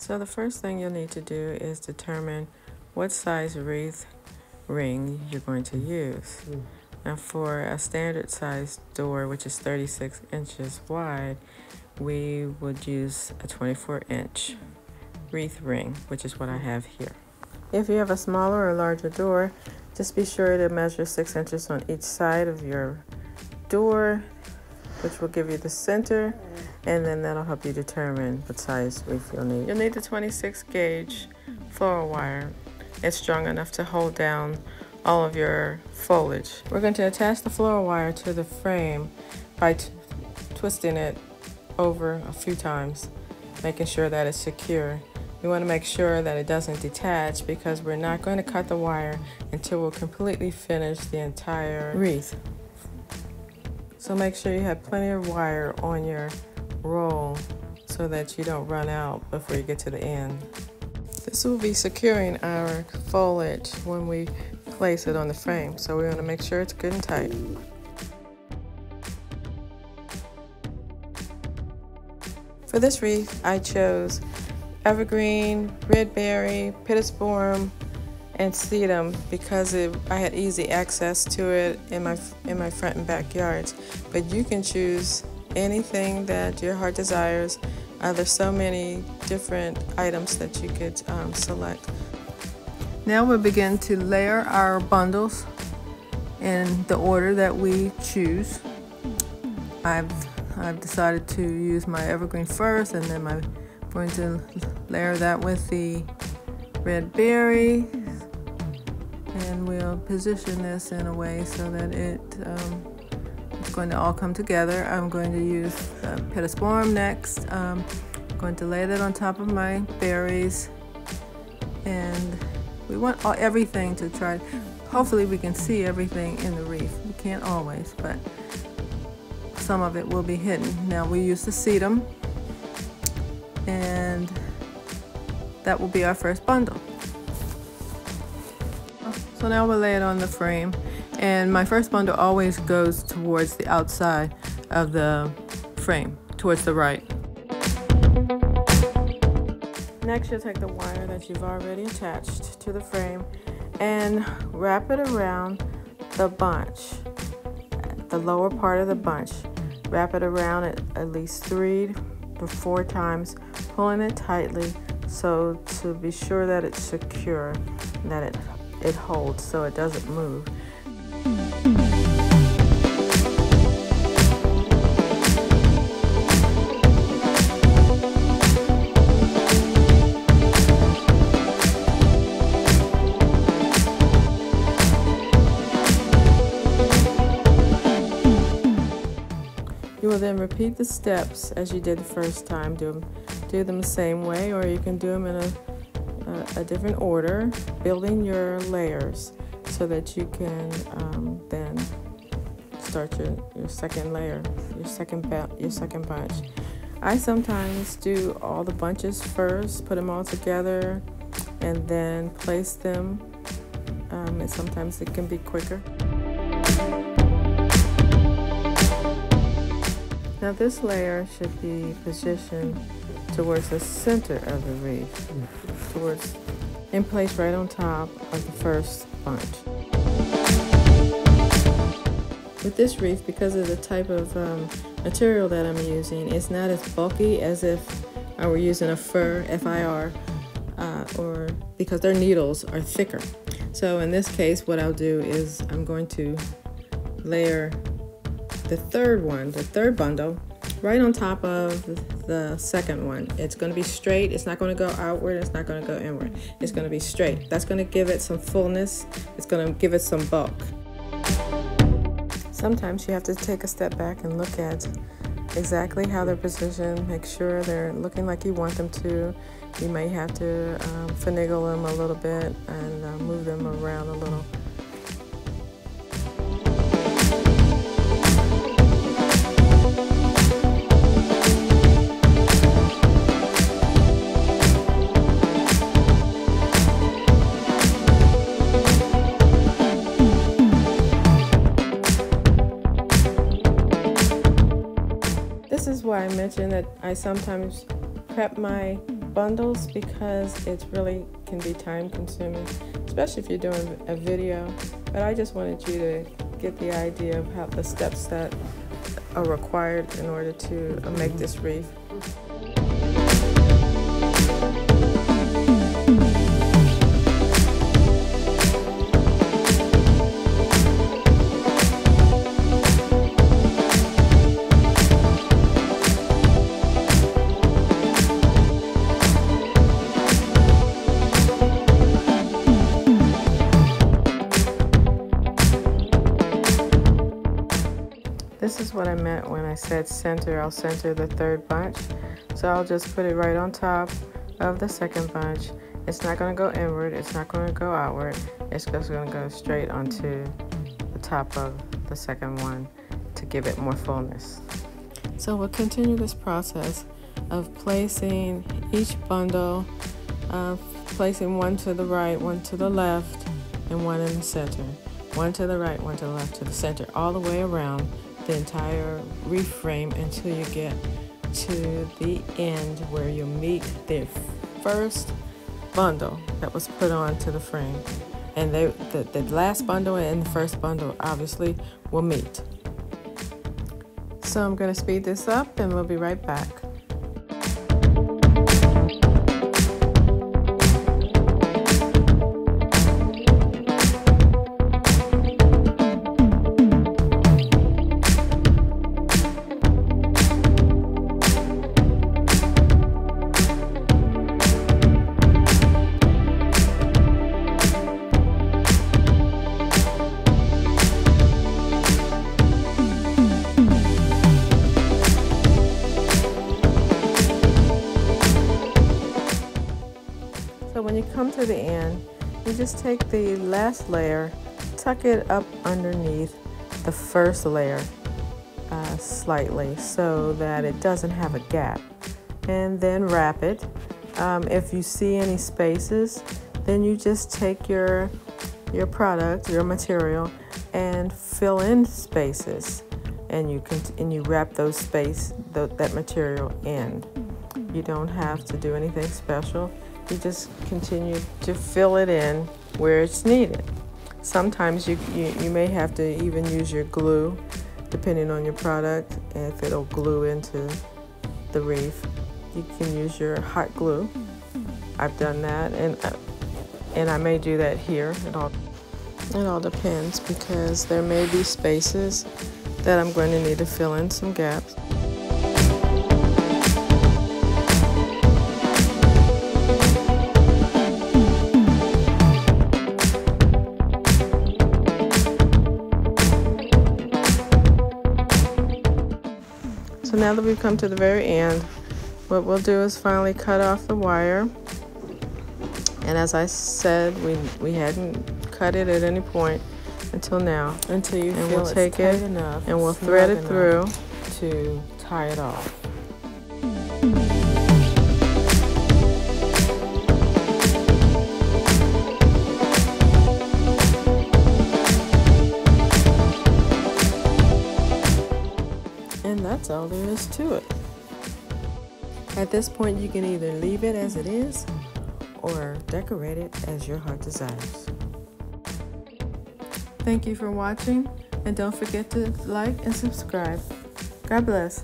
So the first thing you'll need to do is determine what size wreath ring you're going to use. Now for a standard size door, which is 36 inches wide, we would use a 24-inch wreath ring, which is what I have here. If you have a smaller or larger door, just be sure to measure 6 inches on each side of your door, which will give you the center, and then that'll help you determine what size wreath you'll need. You'll need the 26 gauge floral wire. It's strong enough to hold down all of your foliage. We're going to attach the floral wire to the frame by twisting it over a few times, making sure that it's secure. You want to make sure that it doesn't detach because we're not going to cut the wire until we'll completely finish the entire wreath. So make sure you have plenty of wire on your roll so that you don't run out before you get to the end. This will be securing our foliage when we place it on the frame, so we want to make sure it's good and tight. For this wreath, I chose evergreen, red berry, pittosporum, and sedum because I had easy access to it in my front and backyards. But you can choose anything that your heart desires. There's so many different items that you could select. Now we'll begin to layer our bundles in the order that we choose. I've decided to use my evergreen first, and then I'm going to layer that with the red berry, and we'll position this in a way so that it's going to all come together. I'm going to use pittosporum next. I'm going to lay that on top of my berries, and we want everything to try. Hopefully we can see everything in the wreath. We can't always, but some of it will be hidden. Now we use the sedum, and that will be our first bundle. So now we'll lay it on the frame, and my first bundle always goes towards the outside of the frame, towards the right. Next, you'll take the wire that you've already attached to the frame and wrap it around the bunch, the lower part of the bunch. Wrap it around it at least 3 to 4 times, pulling it tightly so to be sure that it's secure, that it holds so it doesn't move. You will then repeat the steps as you did the first time. Do them the same way, or you can do them in a different order, building your layers so that you can then start your second layer, your second bunch. I sometimes do all the bunches first, put them all together, and then place them, and sometimes it can be quicker. Now this layer should be positioned towards the center of the wreath, in place right on top of the first bunch. With this wreath, because of the type of material that I'm using, it's not as bulky as if I were using a fir, F-I-R, or because their needles are thicker. So in this case, what I'll do is I'm going to layer the third bundle, right on top of the second one. It's going to be straight. It's not going to go outward. It's not going to go inward. It's going to be straight. That's going to give it some fullness. It's going to give it some bulk. Sometimes you have to take a step back and look at exactly how they're positioned. Make sure they're looking like you want them to. You may have to finagle them a little bit and move them around a little. This is why I mentioned that I sometimes prep my bundles because it really can be time consuming, especially if you're doing a video. But I just wanted you to get the idea of how the steps that are required in order to make this wreath. This is what I meant when I said center. I'll center the third bunch. So I'll just put it right on top of the second bunch. It's not going to go inward. It's not going to go outward. It's just going to go straight onto the top of the second one to give it more fullness. So we'll continue this process of placing each bundle, placing one to the right, one to the left, and one in the center. One to the right, one to the left, to the center, all the way around the entire wreath frame until you get to the end where you'll meet the first bundle that was put onto the frame. And the last bundle and the first bundle obviously will meet. So I'm going to speed this up and we'll be right back. So when you come to the end, you just take the last layer, tuck it up underneath the first layer slightly so that it doesn't have a gap, and then wrap it. If you see any spaces, then you just take your product, your material, and fill in spaces, and you wrap those that material in. You don't have to do anything special. You just continue to fill it in where it's needed. Sometimes you may have to even use your glue, depending on your product, if it'll glue into the wreath. You can use your hot glue. I've done that, and I may do that here. It all depends, because there may be spaces that I'm going to need to fill in some gaps. So now that we've come to the very end, what we'll do is finally cut off the wire. And as I said, we hadn't cut it at any point until now. Until you feel we'll take it enough, and we'll thread it through to tie it off. And that's all there is to it. At this point, you can either leave it as it is or decorate it as your heart desires. Thank you for watching, and don't forget to like and subscribe. God bless.